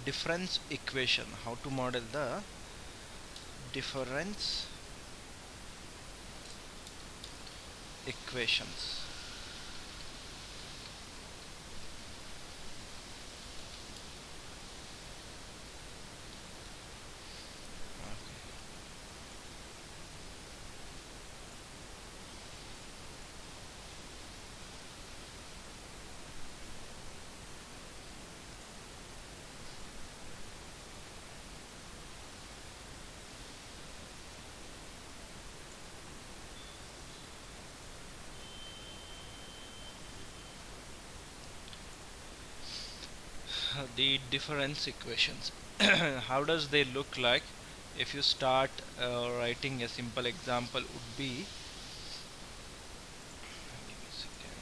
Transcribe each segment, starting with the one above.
difference equation, how to model the difference equations. The difference equations, how does they look like? If you start writing, a simple example would be, give me a second.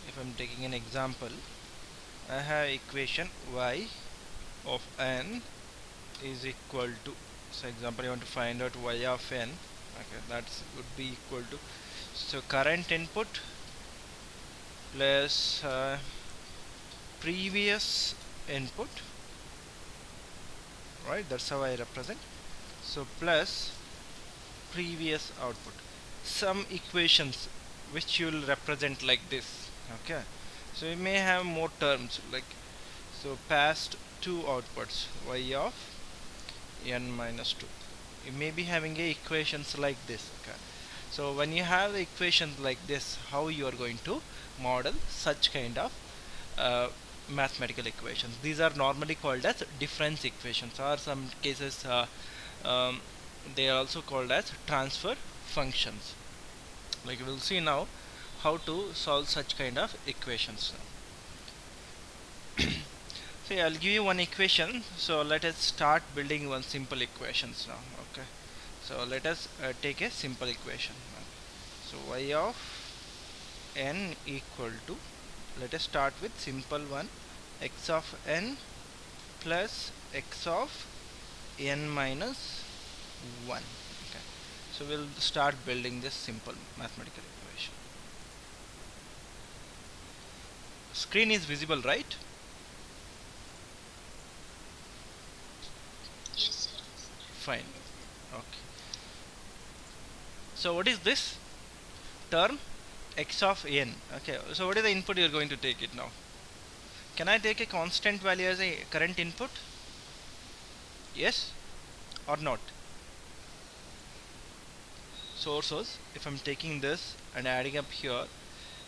If I'm taking an example, I have equation y of n is equal to, so example, you want to find out y of n. Okay, that's would be equal to, so current input plus previous input, right? That's how I represent. So plus previous output, some equations which you will represent like this. Okay, so you may have more terms like, so past two outputs y of n minus 2, you may be having a equations like this. Okay, so when you have the equations like this, how you are going to model such kind of uh, mathematical equations? These are normally called as difference equations, or some cases um, they are also called as transfer functions. Like we'll see now how to solve such kind of equations now. So I'll give you one equation, so let us start building one simple equations now. Okay, so let us take a simple equation. So y of n equal to, let us start with simple one, x of n plus x of n minus 1. Okay, so we'll start building this simple mathematical equation. Screen is visible, right? Yes, sir. Fine. Okay, so what is this term? X of n. Okay, so what is the input you are going to take it now? Can I take a constant value as a current input? Yes or not? Sources, if I'm taking this and adding up here,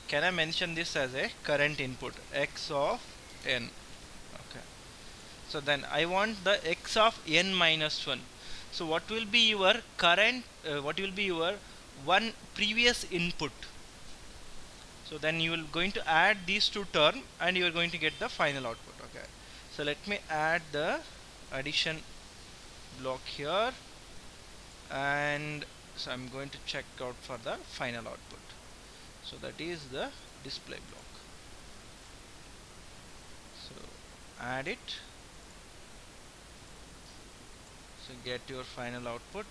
can I mention this as a current input, x of n? Okay, so then I want the x of n minus 1. So what will be your current, what will be your one previous input? So then you will going to add these two terms and you are going to get the final output. Okay, so let me add the addition block here, and so I'm going to check out for the final output. So that is the display block. So add it, so get your final output.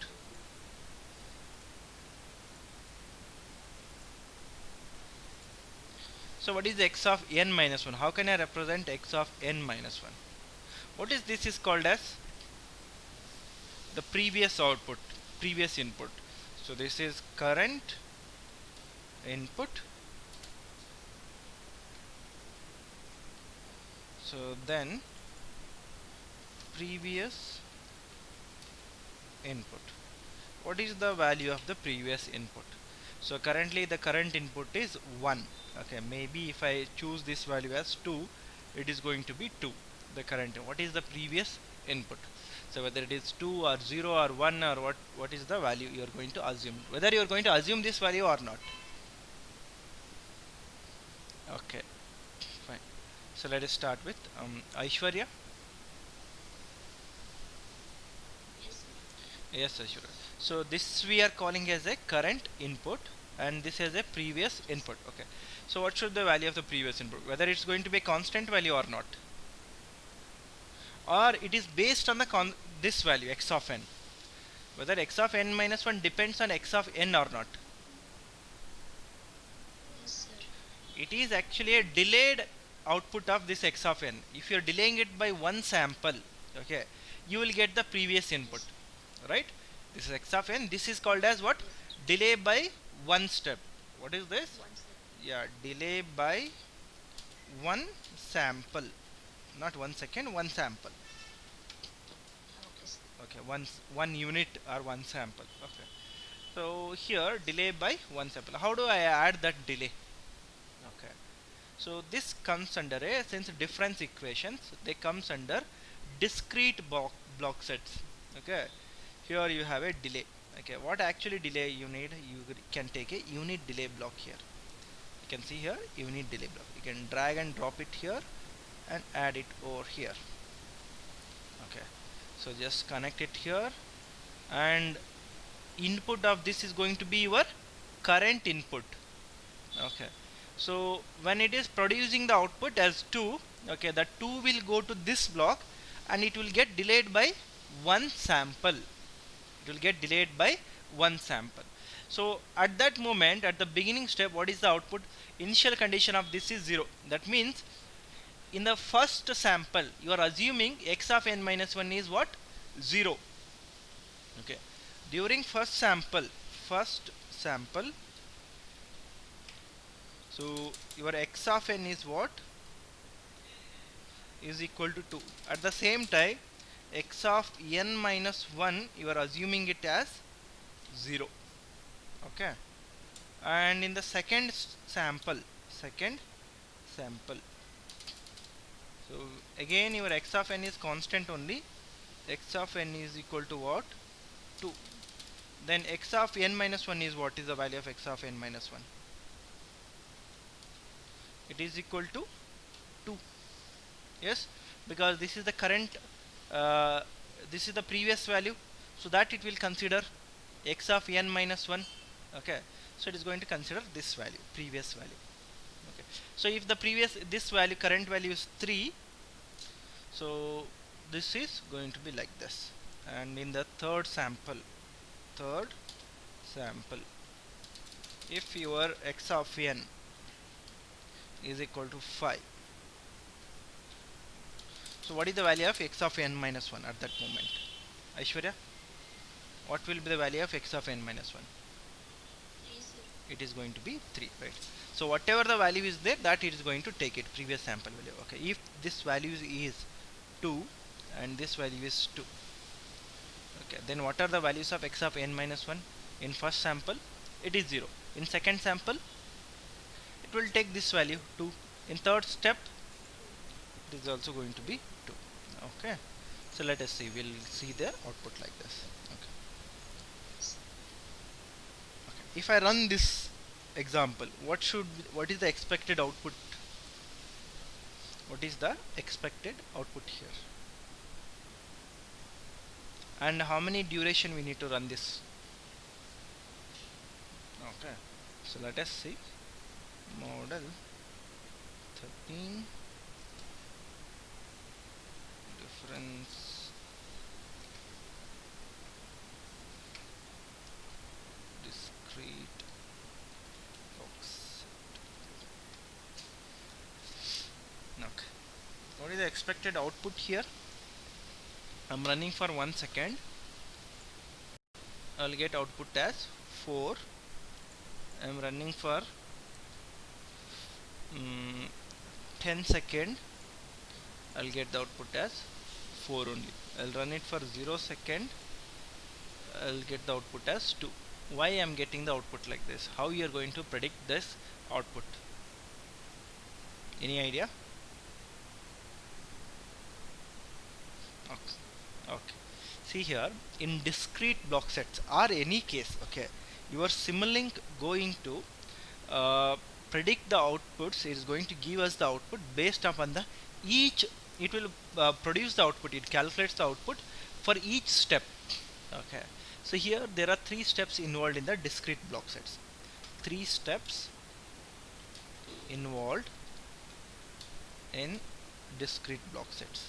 So what is x of n minus 1? How can I represent x of n minus 1? What is this is called as the previous output, previous input. So this is current input. So then previous input. What is the value of the previous input? So currently the current input is 1. Okay, maybe if I choose this value as 2, it is going to be 2, the current. What is the previous input? So whether it is 2 or 0 or 1, or what is the value you are going to assume, whether you are going to assume this value or not. Okay, fine. So let us start with Aishwarya. Yes, sir. Yes, Aishwarya. So this we are calling as a current input, and this is a previous input. Okay, so what should the value of the previous input, whether it's going to be a constant value or not, or it is based on the this value x of n, whether x of n minus 1 depends on x of n or not. Yes, sir. It is actually a delayed output of this x of n. If you are delaying it by one sample, okay, you will get the previous input, Yes. right? This is x of n. This is called as what? Yes. Delay by one step. What is this? One step. Yeah, delay by one sample, not 1 second, one sample. Okay, sir. Okay, one unit or one sample. Okay. So here delay by one sample. How do I add that delay? Okay. So this comes under a, since difference equations, they comes under discrete block sets. Okay. Here you have a delay. Okay. What actually delay you need? You can take a unit delay block here. You can see here unit delay block. You can drag and drop it here and add it over here. Okay. So just connect it here, and input of this is going to be your current input. Okay, so when it is producing the output as 2, okay, the 2 will go to this block and it will get delayed by one sample. It will get delayed by one sample. So at that moment, at the beginning step, what is the output? Initial condition of this is 0. That means in the first sample you are assuming x of n minus 1 is what? 0. Okay, during first sample, so your x of n is what? Is equal to 2. At the same time, x of n minus 1, you are assuming it as 0. Okay, and in the second sample, so again your x of n is constant only. X of n is equal to what? 2. Then x of n minus 1 is what? Is the value of x of n minus 1? It is equal to 2. Yes, because this is the current, this is the previous value, so that it will consider x of n minus 1. Okay, so it is going to consider this value, previous value. Okay, so if the previous, this value, current value is 3, so this is going to be like this. And in the third sample, if your x of n is equal to 5, so what is the value of x of n minus 1 at that moment? Aishwarya, what will be the value of x of n minus 1? 3, sir. It is going to be 3, right? So whatever the value is there, that it is going to take it, previous sample value. Okay, if this value is 2 and this value is 2, okay, then what are the values of x of n minus 1? In first sample it is 0. In second sample it will take this value 2. In third step it is also going to be 2. Okay, so let us see, we'll see the output like this. Okay, okay. If I run this example, what is the expected output? What is the expected output here? And how many duration we need to run this? Okay, so let us see. Model 13, difference, discrete box. Okay, what is the expected output here? I'm running for 1 second. I'll get output as 4. I'm running for 10 second. I'll get the output as 4 only. I'll run it for 0 second. I'll get the output as 2. Why I'm getting the output like this? How you are going to predict this output? Any idea? Okay, okay. See here, in discrete block sets or any case, okay, your Simulink going to predict the outputs. It is going to give us the output based upon the each, it will produce the output, it calculates the output for each step. Okay, so here there are 3 steps involved in the discrete block sets. 3 steps involved in discrete block sets.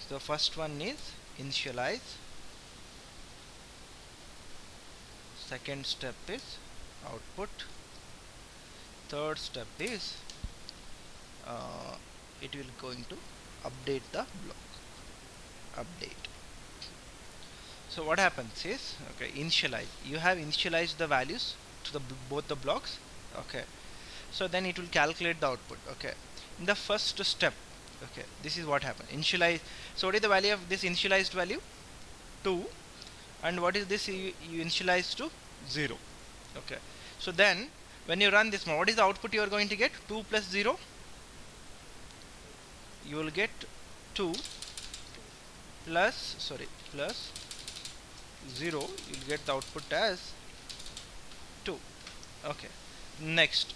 So the first one is initialize. second step is output, third step is it will going to update the block, update. So what happens is, okay, initialize, you have initialized the values to the both the blocks, okay, so then it will calculate the output, okay. In the first step, okay, this is what happened, initialize. So what is the value of this initialized value? 2. And what is this, you initialize to 0, okay. So then when you run this, what is the output you are going to get? 2 plus 0, you will get 2 plus, sorry, plus 0, you will get the output as 2, okay. Next,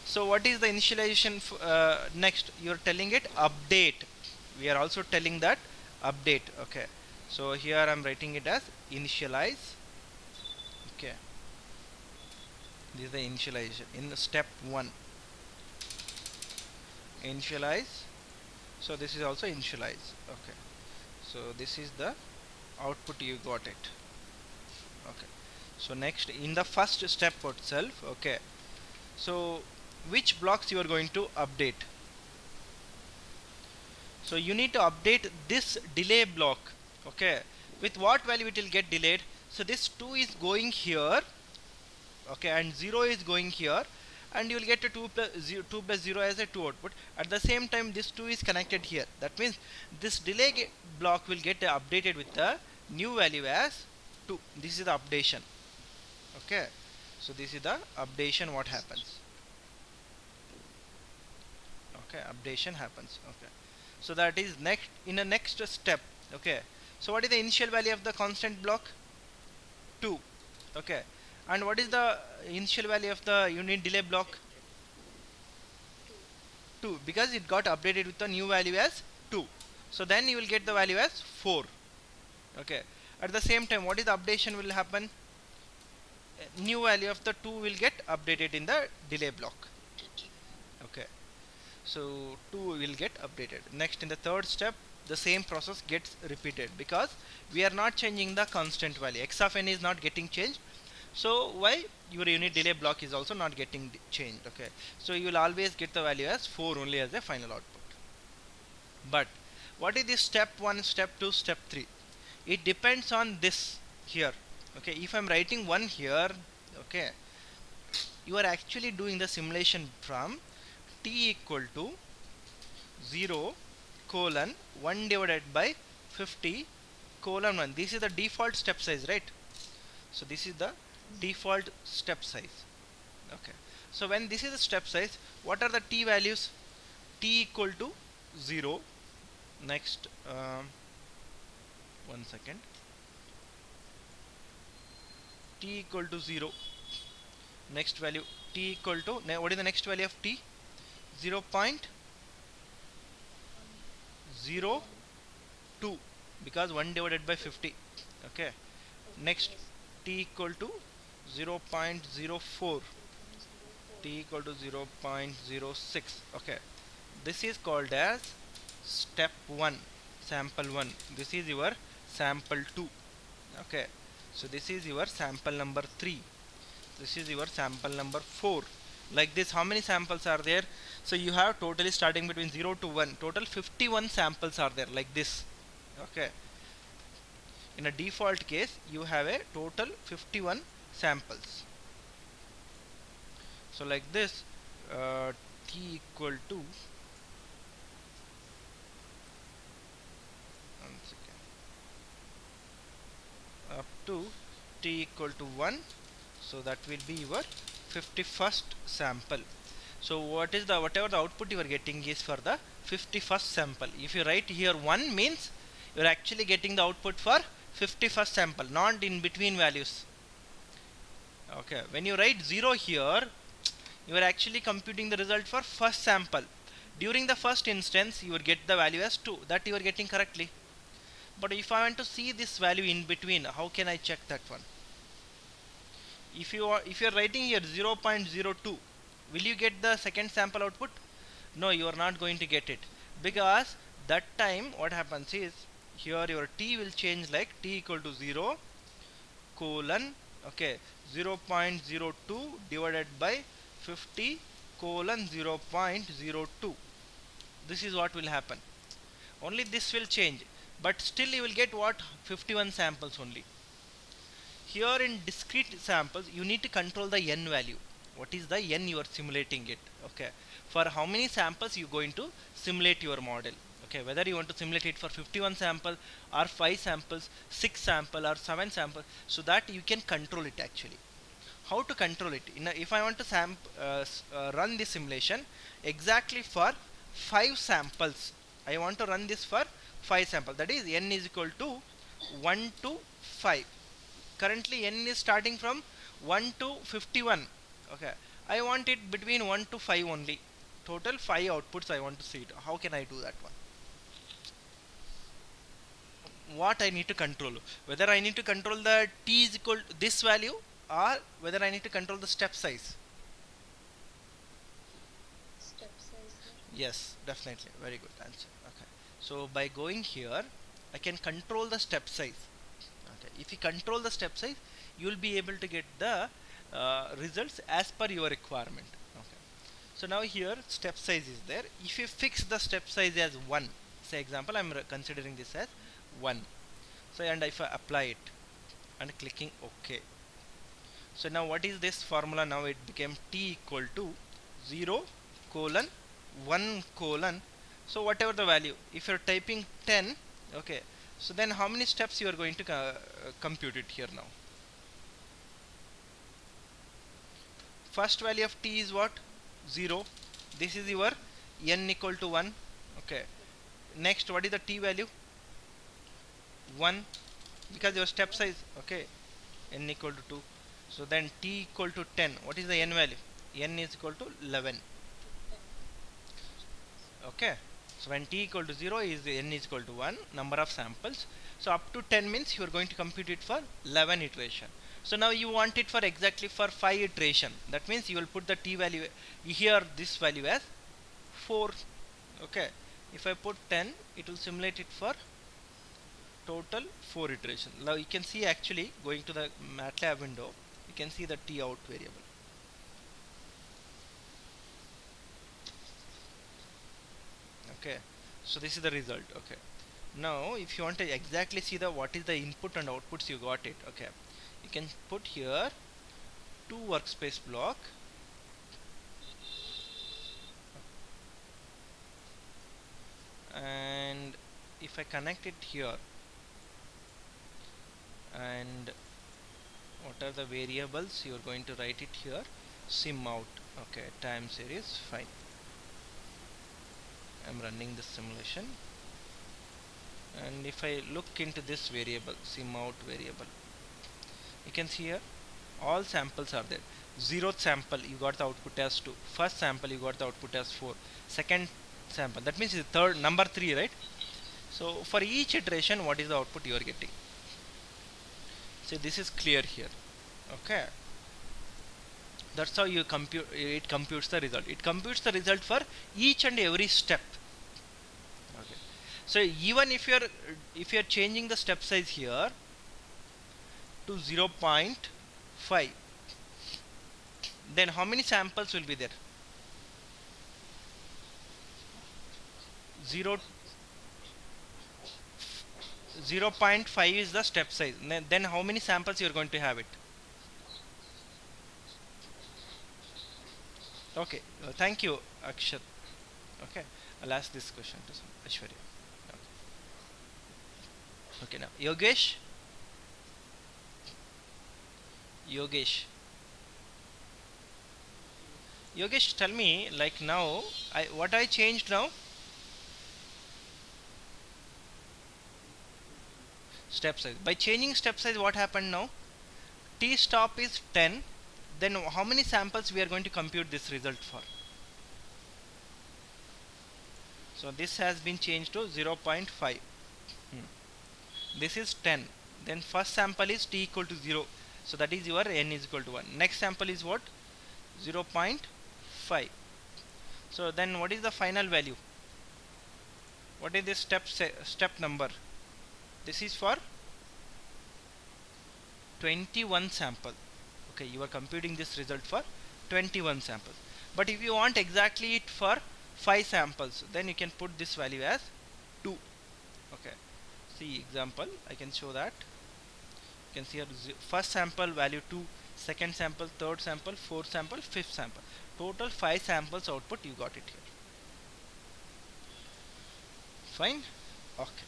so what is the initialization next? You are telling it update, we are also telling that update, okay. So here I am writing it as initialize, okay. This is the initialization in step 1, initialize. So this is also initialize, okay. So this is the output, you got it, okay. So next, in the first step itself, okay, so which blocks you are going to update? So you need to update this delay block, okay. With what value it will get delayed? So this 2 is going here, okay, and 0 is going here, and you will get a 2 plus 0 as a 2 output. At the same time this 2 is connected here, that means this delay block will get updated with the new value as 2. This is the updation, okay. So this is the updation, what happens, okay, updation happens, okay. So that is next, in the next step, okay. So what is the initial value of the constant block? 2, okay. And what is the initial value of the unit delay block? 2, because it got updated with the new value as 2. So then you will get the value as 4, okay. At the same time, what is the updation will happen? New value of the 2 will get updated in the delay block, okay. So 2 will get updated. Next, in the third step, the same process gets repeated, because we are not changing the constant value, x of n is not getting changed. So why? Your unit delay block is also not getting changed, okay. So you will always get the value as 4 only as a final output. But what is this step 1, step 2, step 3? It depends on this here, okay. If I'm writing 1 here, okay, you are actually doing the simulation from t equal to 0 colon 1 divided by 50 colon 1. This is the default step size, right? So this is the default step size, okay. So when this is the step size, what are the t values? T equal to 0. Next, 1 second, t equal to 0. Next value, t equal to, what is the next value of t? 0.02, because 1 divided by 50, okay. Next, t equal to 0.04, t equal to 0.06, okay. This is called as step 1, sample 1. This is your sample 2, okay. So this is your sample number 3, this is your sample number 4. Like this, how many samples are there? So you have totally starting between 0 to 1, total 51 samples are there, like this, okay. In a default case, you have a total 51 samples. So like this, t equal to, 1 second, up to t equal to 1. So that will be your 51st sample. So what is the, whatever the output you are getting is for the 51st sample. If you write here 1, means you are actually getting the output for 51st sample, not in between values, okay. When you write 0 here, you are actually computing the result for first sample. During the first instance, you will get the value as 2, that you are getting correctly. But if I want to see this value in between, how can I check that one? If you are writing here 0.02, will you get the second sample output? No, you are not going to get it, because that time what happens is, here your t will change like t equal to 0 colon Okay, 0.02 divided by 50 colon 0.02. This is what will happen. Only this will change, but still you will get what, 51 samples only. Here in discrete samples you need to control the n value. What is the n you are simulating it? Okay, for how many samples you going to simulate your model? Okay, whether you want to simulate it for 51 sample or 5 samples, 6 sample or 7 sample, so that you can control it actually. How to control it? If I want to run this simulation exactly for 5 samples, I want to run this for 5 samples, that is n is equal to 1 to 5. Currently n is starting from 1 to 51. Okay, I want it between 1 to 5 only. Total 5 outputs I want to see it. How can I do that one? What I need to control, whether I need to control the t is equal to this value, or whether I need to control the step size. Step size. Yes, definitely, very good answer. Okay, so by going here I can control the step size. Okay, if you control the step size you will be able to get the results as per your requirement. Okay, so now here step size is there. If you fix the step size as 1, say example I'm considering this as 1, so and if I apply it and clicking OK, so now what is this formula? Now it became t equal to 0 colon 1 colon, so whatever the value, if you're typing 10, okay, so then how many steps you are going to compute it here now? First value of t is what? 0. This is your n equal to 1. Okay, next what is the t value? 1, because your step size, okay, n equal to 2. So then t equal to 10. What is the n value? N is equal to 11. Okay, so when t equal to 0 is n is equal to 1, number of samples. So up to 10 means you are going to compute it for 11 iteration. So now you want it for exactly for 5 iteration. That means you will put the t value here, this value as 4. Okay, if I put 10, it will simulate it for total 4 iteration. Now you can see actually going to the MATLAB window, you can see the t out variable. Okay, so this is the result. Okay, now if you want to exactly see the what is the input and outputs you got it, okay, you can put here 2 workspace block, and if I connect it here, and what are the variables you are going to write it here, sim out. Okay, time series, fine. I'm running this simulation, and if I look into this variable, sim out variable, you can see here all samples are there. 0th sample you got the output as 2, first sample you got the output as 4, second sample, that means the third number 3, right? So for each iteration what is the output you are getting? So this is clear here. Okay, that's how you compute it. Computes the result. It computes the result for each and every step. Okay, so even if you're changing the step size here to 0.5, then how many samples will be there? 0.5 is the step size. Then how many samples you are going to have it? Okay, thank you, Akshat. Okay, I'll ask this question to Aishwarya. Okay, now Yogesh. Yogesh. Yogesh, tell me, like now, what I changed now? Step size. By changing step size, what happened now? T stop is 10. Then how many samples we are going to compute this result for? So this has been changed to 0.5. This is 10. Then first sample is t equal to 0. So that is your n is equal to 1. Next sample is what? 0.5. So then what is the final value? What is this step number? This is for 21 sample. Okay, you are computing this result for 21 samples. But if you want exactly it for 5 samples, then you can put this value as 2. Okay, see example, I can show that. You can see here first sample value 2, second sample, third sample, fourth sample, fifth sample. Total 5 samples output you got it here. Fine. Okay,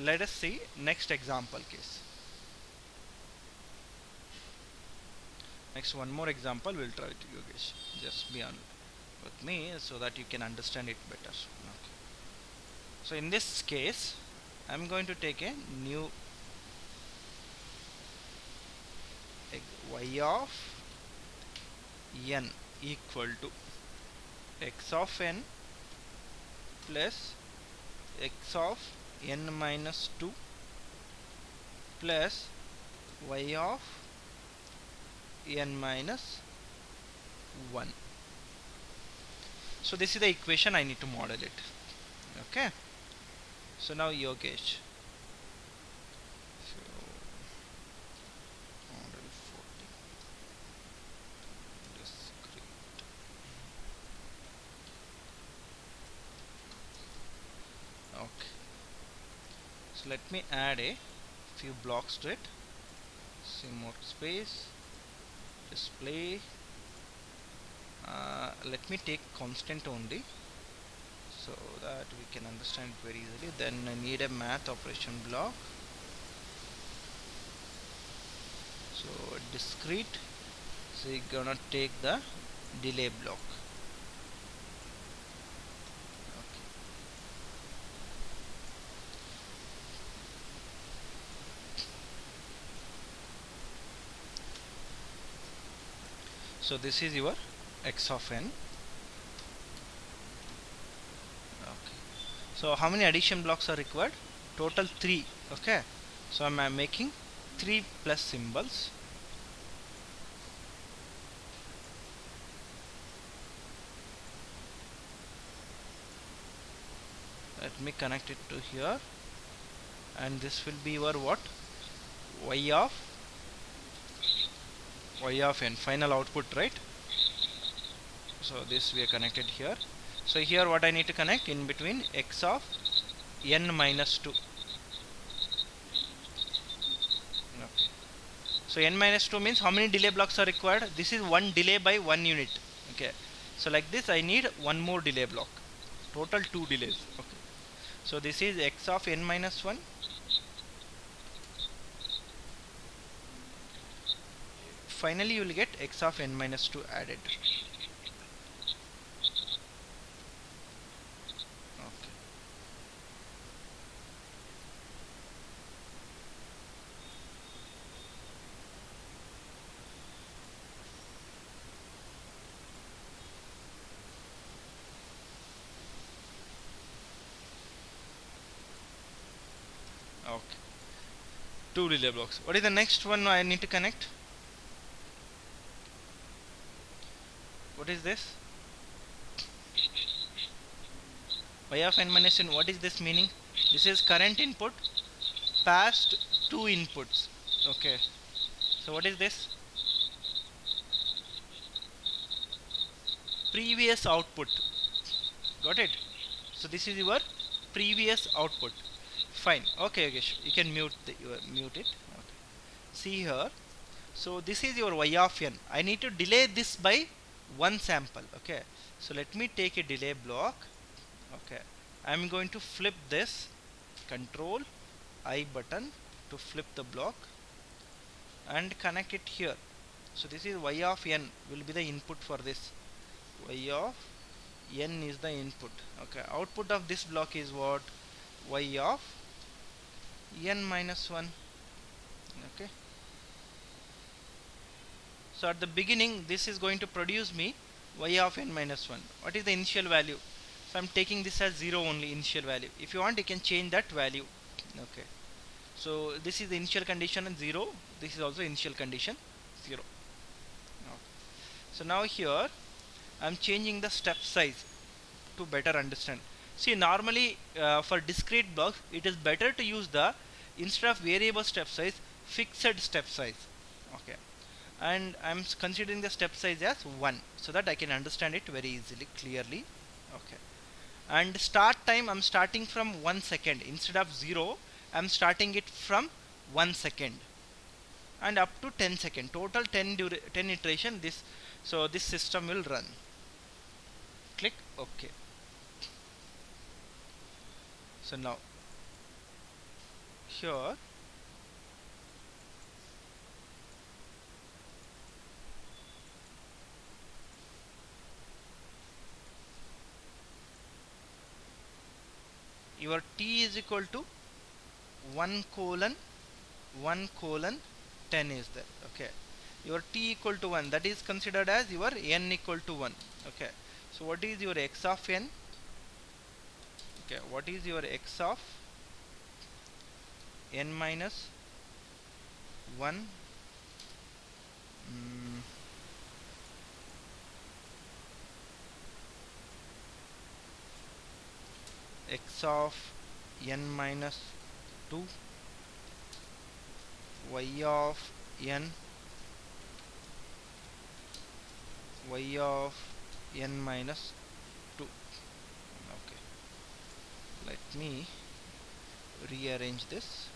let us see next example case. Next, one more example we'll try to Yogesh. Just be on with me so that you can understand it better. Okay. So in this case, I'm going to take a new y of n equal to x of n plus x of n minus 2 plus y of n minus 1. So this is the equation I need to model it. Okay, so now Yogesh, so model 40 discrete. Okay, so let me add a few blocks to it. See more space, display. Let me take constant only so that we can understand it very easily. Then I need a math operation block. So discrete, so you're gonna take the delay block. Okay. So this is your x of n. Okay, so how many addition blocks are required? Total 3. Okay, so I'm making 3 plus symbols. Let me connect it to here, and this will be your what? y of n, final output, right? So this we are connected here. So here what I need to connect in between x of n minus 2. Okay. So n minus 2 means how many delay blocks are required? This is one delay by 1 unit. Okay, so like this I need one more delay block, total 2 delays. Okay, so this is x of n minus 1. Finally you will get x of n minus 2 added. Okay. Okay, 2 delay blocks. What is the next one I need to connect? What is this? Y of n minus n. What is this meaning? This is current input past 2 inputs. Okay, so what is this? Previous output. Got it? So this is your previous output. Fine. Okay, okay, you can mute it. Okay. See here. So this is your y of n. I need to delay this by 1 sample. Okay, so let me take a delay block. Okay, I'm going to flip this, control I button to flip the block and connect it here. So this is y of n will be the input for this. Y of n is the input. Okay, output of this block is what? Y of n minus 1. Okay, so at the beginning this is going to produce me y of n minus 1. What is the initial value? So I'm taking this as 0 only, initial value. If you want you can change that value. Okay, so this is the initial condition and 0. This is also initial condition 0. Okay. So now here I'm changing the step size to better understand. See, normally for discrete blocks it is better to use the instead of variable step size, fixed step size. Okay, and I'm considering the step size as 1 so that I can understand it very easily, clearly. Okay, and start time, I'm starting from 1 second instead of 0. I'm starting it from 1 second and up to 10 second, total 10 iteration this. So this system will run. Click OK. So now here your t is equal to 1 colon 1 colon 10 is there. Okay, your t equal to 1, that is considered as your n equal to 1. Okay, so what is your x of n? Okay, what is your x of n minus 1? X of n minus 2, y of n, y of n minus 2. Okay, let me rearrange this.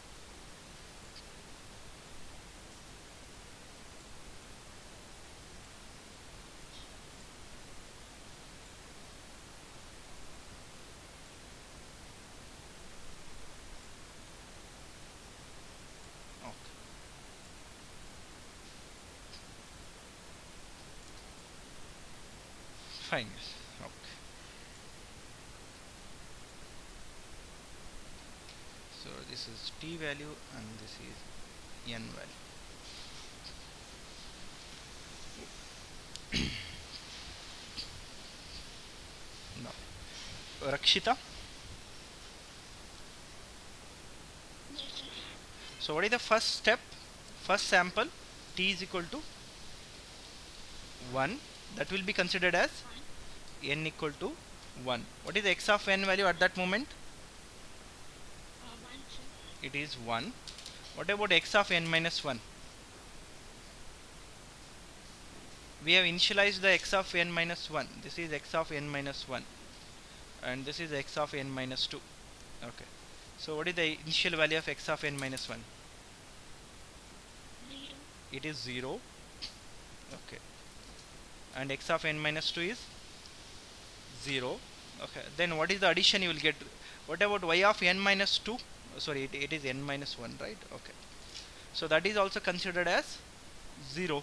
Okay, fine. Okay, so this is t value and this is n value. Now Rakshita, Yes, sir. so what is the first step? First sample, t is equal to 1, that will be considered as 1. n equal to 1. What is the x of n value at that moment? 1, sir. It is 1. What about x of n minus 1? We have initialized the x of n minus 1. This is x of n minus 1 and this is x of n minus 2. Okay, so what is the initial value of x of n minus 1? 0. It is 0. Okay, and x of n minus 2 is 0. Okay, then what is the addition you will get? What about y of n minus 2? Sorry, it is n minus 1, right? Okay, so that is also considered as 0.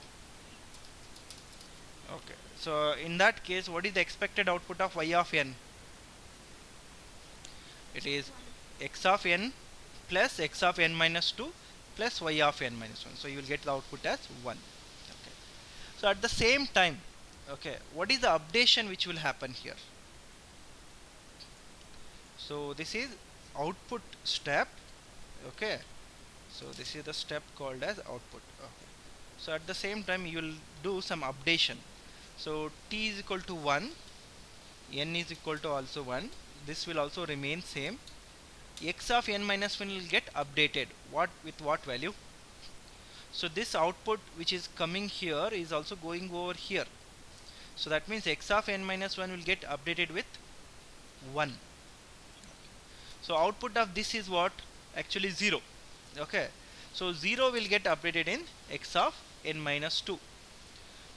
Okay, so in that case, what is the expected output of y of n? It is 1. x of n plus x of n minus 2 plus y of n minus 1. So you will get the output as 1. Okay, so at the same time, okay, what is the updation which will happen here? So this is output step. Okay, so this is the step called as output. Okay, so at the same time you will do some updation. So t is equal to 1, n is equal to also 1, this will also remain same. X of n minus 1 will get updated. What with what value? So this output which is coming here is also going over here. So that means x of n minus 1 will get updated with 1. So output of this is what? Actually 0. Okay, so 0 will get updated in x of n minus 2.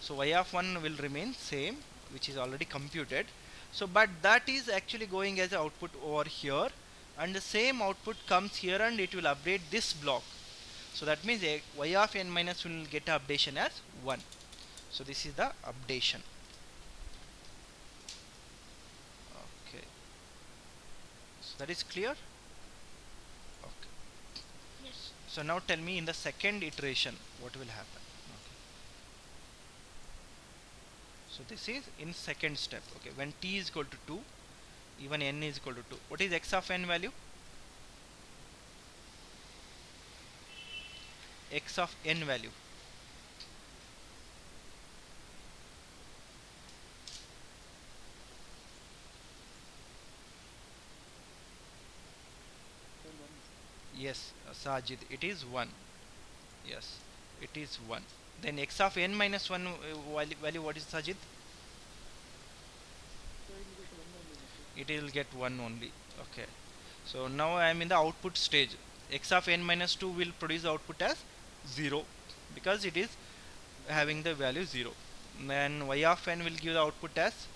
So y of 1 will remain same, which is already computed. So but that is actually going as output over here, and the same output comes here and it will update this block. So that means y of n minus 1 will get updation as 1. So this is the updation. Okay, so that is clear. Okay, Yes. so now tell me, in the second iteration what will happen? Okay, so this is in second step. Okay, when t is equal to 2, even n is equal to 2, what is x of n value? X of n value, Yes, Sajid, it is 1. Yes, it is 1. Then x of n minus 1 value, what is, Sajid? It will get 1 only. Okay, so now I am in the output stage. X of n minus 2 will produce output as 0 because it is having the value 0. Then y of n will give the output as,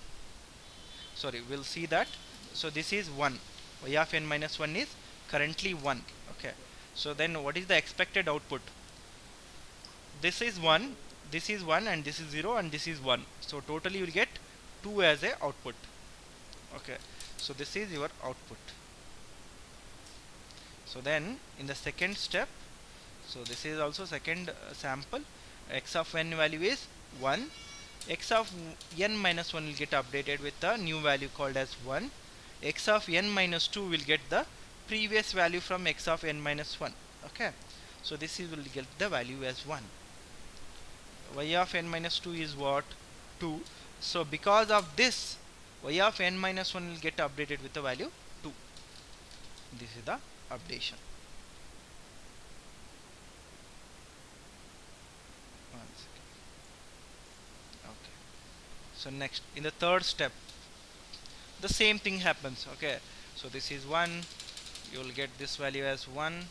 sorry, we'll see that. So this is 1. Y of n minus 1 is currently 1. Okay, so then what is the expected output? This is 1, this is 1, and this is 0, and this is 1. So totally you will get 2 as a output. Okay, so this is your output. So then in the second step, so this is also second sample. X of n value is 1. X of n minus 1 will get updated with the new value called as 1. X of n minus 2 will get the previous value from x of n minus 1. Okay, so this is will get the value as 1. Y of n minus 2 is what? 2. So because of this, y of n minus 1 will get updated with the value 2. This is the updation. One second. Okay, so next in the third step the same thing happens. Okay, so this is 1, you will get this value as 1.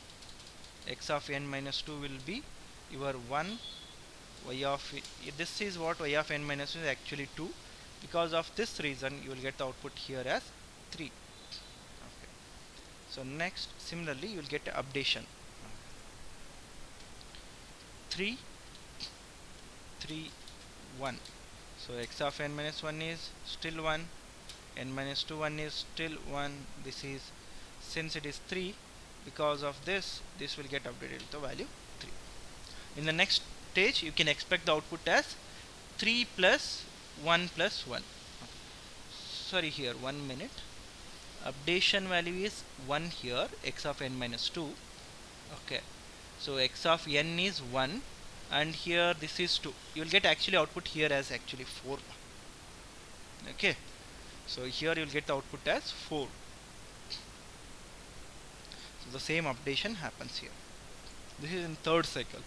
X of n minus 2 will be your 1. Y of this is what? Y of n minus 1 is actually 2. Because of this reason you will get the output here as 3. Okay, so next similarly you will get updation. 3 3 1. So x of n minus 1 is still 1, n minus 2 1 is still 1. This is, since it is 3, because of this will get updated with the value 3. In the next stage you can expect the output as 3 plus 1 plus 1. Sorry, here 1 minute. Updation value is 1 here, x of n minus 2. Okay, so x of n is 1 and here this is 2. You will get actually output here as actually 4. Okay, so here you will get the output as 4. So the same updation happens here. This is in third cycle.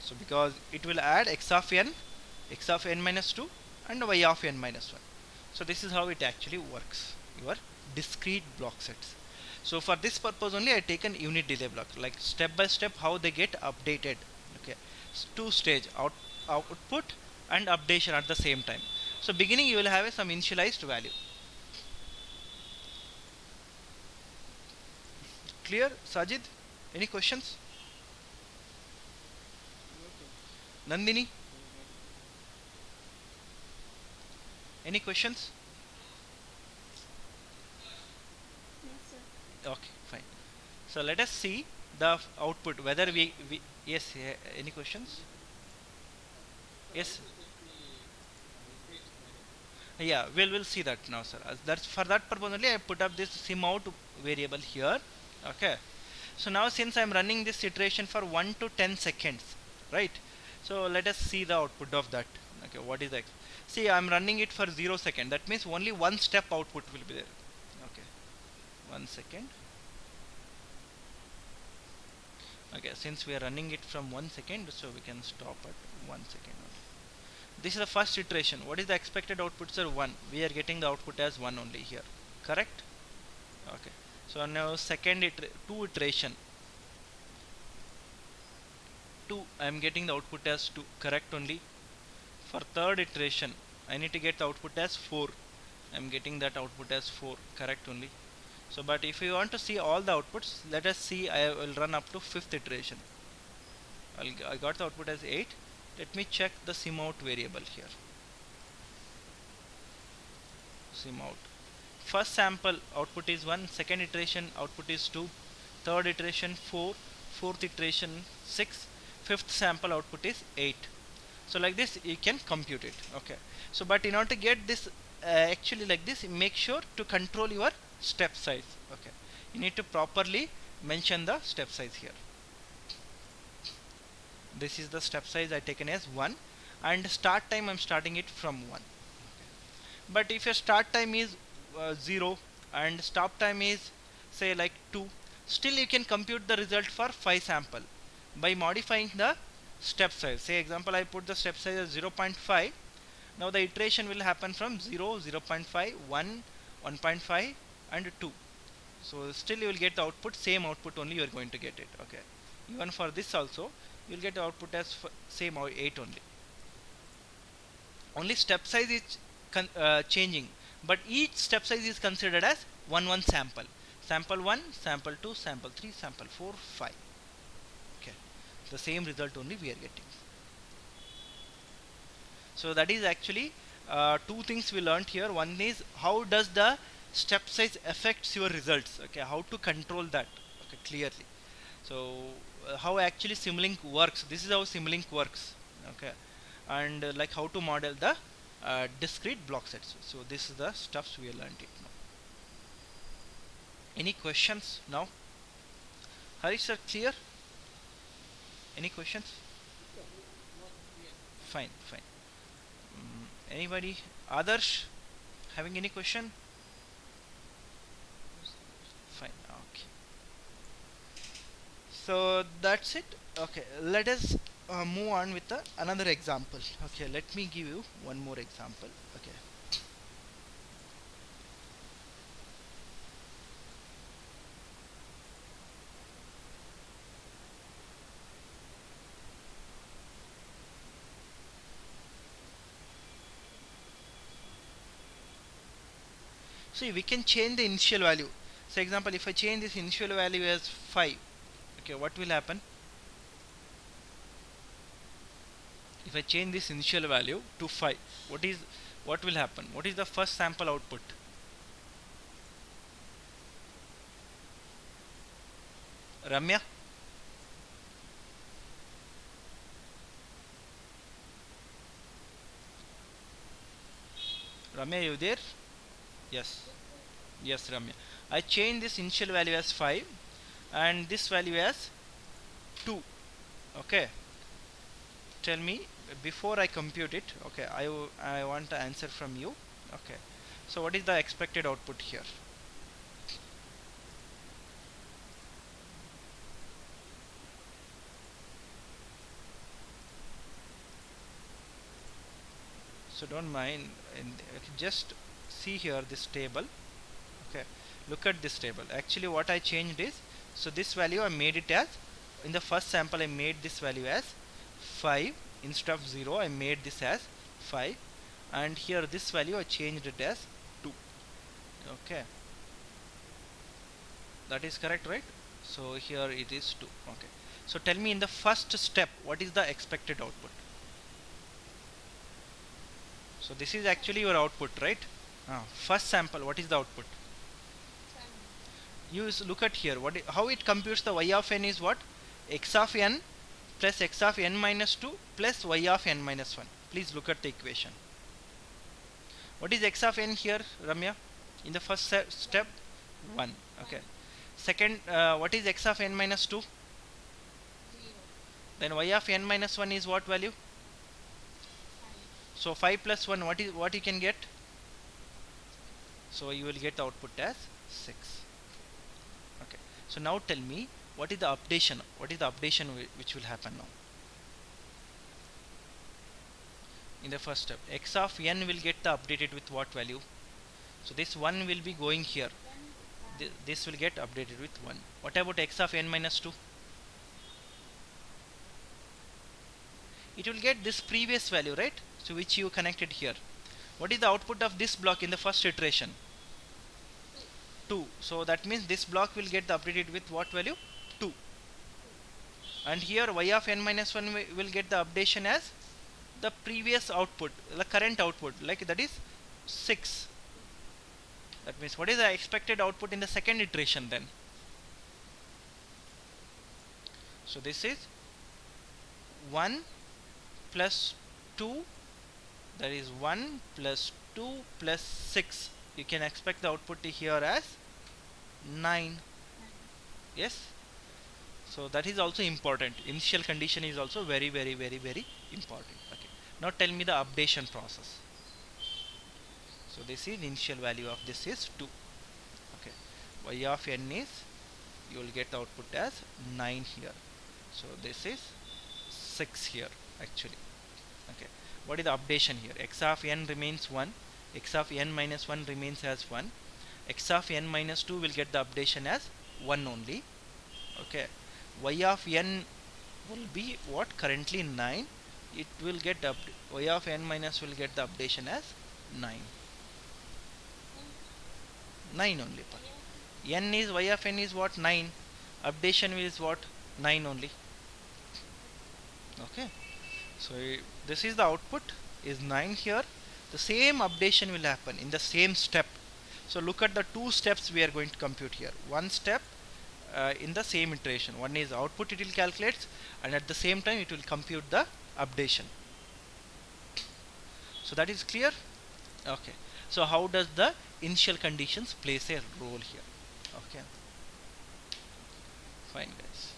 So because it will add x of n minus 2 and y of n minus 1. So this is how it actually works, your discrete block sets. So for this purpose only I taken unit delay block, like step by step how they get updated. Okay, two stage output and updation at the same time. So beginning you will have some initialized value. Clear, Sajid? Any questions? Nandini? Any questions? No, sir. Okay, fine. So let us see the output, whether we yes, any questions? Yes. Yeah, we'll see that now, sir. That's for that purpose only I put up this sim out variable here. Okay, so now since I'm running this iteration for 1 to 10 seconds, right? So let us see the output of that. Okay, what is that? See, I'm running it for 0 second. That means only one step output will be there. Okay, 1 second. Okay, since we are running it from 1 second, so we can stop at 1 second only. This is the first iteration. What is the expected output, sir? 1. We are getting the output as 1 only here. Correct? Okay. So now second 2 iteration. 2. I am getting the output as 2. Correct only. For third iteration, I need to get the output as 4. I am getting that output as 4. Correct only. So but if you want to see all the outputs, let us see. I will run up to 5th iteration. I got the output as 8. Let me check the sim out variable here. Sim out. First sample output is 1, second iteration output is 2, third iteration 4, fourth iteration 6, fifth sample output is 8. So like this you can compute it. Okay, so but in order to get this actually like this, make sure to control your step size. Okay, you need to properly mention the step size here. This is the step size I taken as 1, and start time I'm starting it from 1. Okay. But if your start time is 0 and stop time is say like 2, Still you can compute the result for 5 sample by modifying the step size. Say example, I put the step size as 0.5. Now the iteration will happen from 0, 0.5, 1, 1.5 and 2. So still you will get the output, same output only you are going to get it. Okay, even for this also you will get the output as same 8 only step size is changing, but each step size is considered as one sample. Sample 1, sample 2, sample 3, sample 4, 5. Okay, the same result only we are getting. So that is actually two things we learned here. One is how does the step size affects your results. Okay, how to control that. Okay, clearly. So how actually Simulink works. This is how Simulink works. Okay, and like how to model the discrete block sets. So this is the stuffs we learned it now. Any questions now? Harish sir, clear? Any questions? Fine, fine. Anybody? Others having any question? Fine. Okay. So that's it. Okay. Let us move on with another example. Okay. Let me give you one more example. Okay. See, we can change the initial value. So example, if I change this initial value as 5, okay, what will happen? If I change this initial value to 5, what will happen? What is the first sample output? Ramya? Ramya, you there? Yes. Yes, Ramya. I change this initial value as 5 and this value as 2. Okay. Tell me before I compute it. Okay, I want the answer from you. Okay. So what is the expected output here? So don't mind, and just see here this table. Okay, look at this table. Actually what I changed is, so this value I made it as, in the first sample I made this value as 5 instead of 0. I made this as 5, and here this value I changed it as 2. Okay, that is correct, right? So here it is 2. Okay, so tell me in the first step what is the expected output? So this is actually your output, right? First sample, what is the output? You look at here, how it computes the y of n is what? X of n plus x of n minus 2 plus y of n minus 1. Please look at the equation. What is x of n here, Ramya? In the first step, 1. Okay. Second, what is x of n minus 2? 0. Then y of n minus 1 is what value? 5. So 5 plus 1, what you can get? So you will get the output as 6. Okay. So now tell me, what is the updation? What is the updation which will happen now? In the first step, x of n will get the updated with what value? So this 1 will be going here. This will get updated with 1. What about x of n minus 2? It will get this previous value, right? So which you connected here. What is the output of this block in the first iteration? 2. So that means this block will get the updated with what value? 2. And here y of n minus 1 will get the updation as the previous output, the current output, like that is 6. That means what is the expected output in the second iteration then? So this is 1 plus 2, that is 1 plus 2 plus 6. You can expect the output here as 9. Yes. So that is also important. Initial condition is also very important. Okay. Now tell me the updation process. So this is initial value of this is 2. Okay. Y of n is you will get the output as 9 here. So this is 6 here actually. Okay, what is the updation here? X of n remains 1, x of n minus 1 remains as 1, x of n minus 2 will get the updation as 1 only. Okay, y of n will be what? Currently 9. It will get y of n minus will get the updation as 9. 9 only. N is y of n is what? 9. Updation is what? 9 only. Okay, so this is the output is 9 here. The same updation will happen in the same step. So look at the two steps we are going to compute here. One step in the same iteration. One is output it will calculate, and at the same time it will compute the updation. So that is clear. Okay, so how does the initial conditions plays a role here? Okay, fine guys.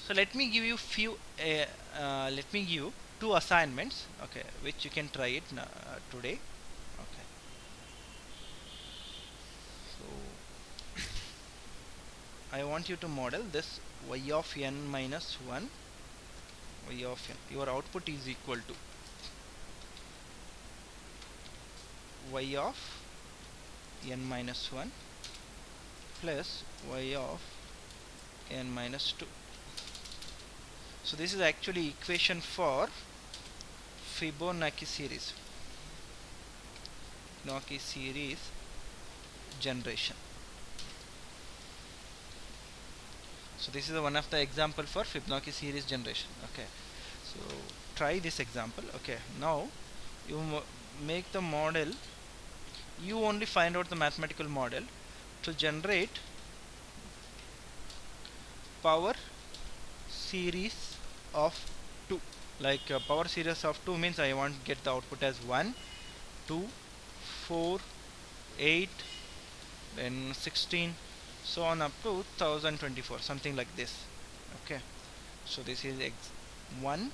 So let me give you few let me give you two assignments, okay, which you can try it today. Okay, so I want you to model this y of n minus 1, y of n. Your output is equal to y of n minus 1 plus y of n minus 2. So this is actually equation for Fibonacci series generation. So this is one of the example for Fibonacci series generation. Okay, so try this example. Okay, now you make the model. You only find out the mathematical model to generate power series of 2. Like power series of 2 means I want to get the output as 1, 2, 4, 8, then 16, so on up to 1024, something like this. Okay, so this is x1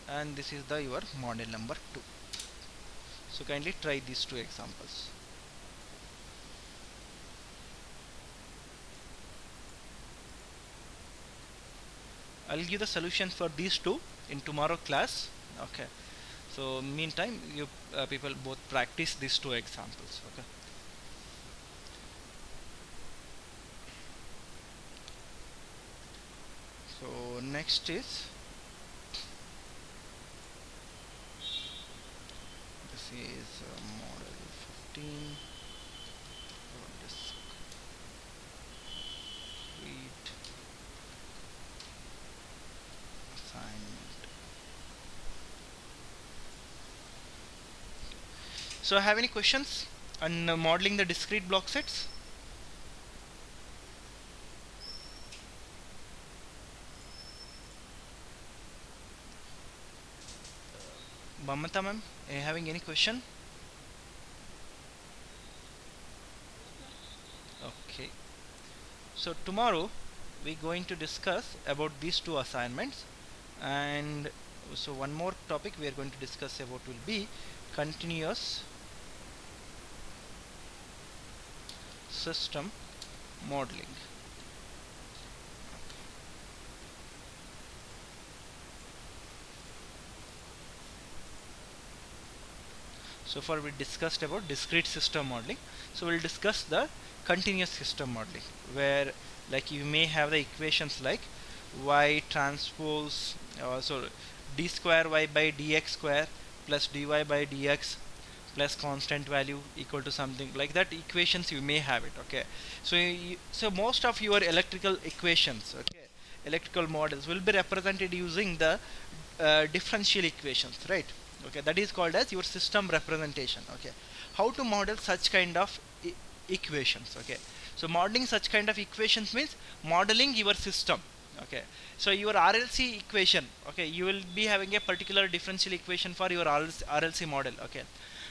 and this is the your model number 2. So kindly try these two examples. I'll give the solution for these two in tomorrow class. Okay, so meantime you people both practice these two examples. Okay, so next is this is model 15. Read assignment. So have any questions on modeling the discrete block sets? Mamata ma'am, having any question? Okay, so tomorrow we're going to discuss about these two assignments, and so one more topic we are going to discuss about will be continuous system modeling. So far we discussed about discrete system modeling, so we'll discuss the continuous system modeling, where like you may have the equations like y transpose so d square y by dx square plus dy by dx plus constant value equal to something like that. Equations you may have it. Okay, so so most of your electrical equations, okay, electrical models will be represented using the differential equations, right? Okay, that is called as your system representation. Okay, how to model such kind of equations? Okay, so modeling such kind of equations means modeling your system. Okay, so your RLC equation, okay, you will be having a particular differential equation for your RLC model. Okay,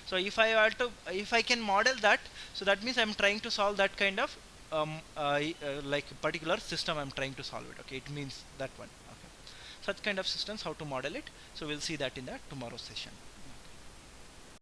so if I can model that, so that means I'm trying to solve that kind of like particular system I'm trying to solve it. Okay, it means that one. Okay, such kind of systems, how to model it, so we'll see that in the tomorrow session.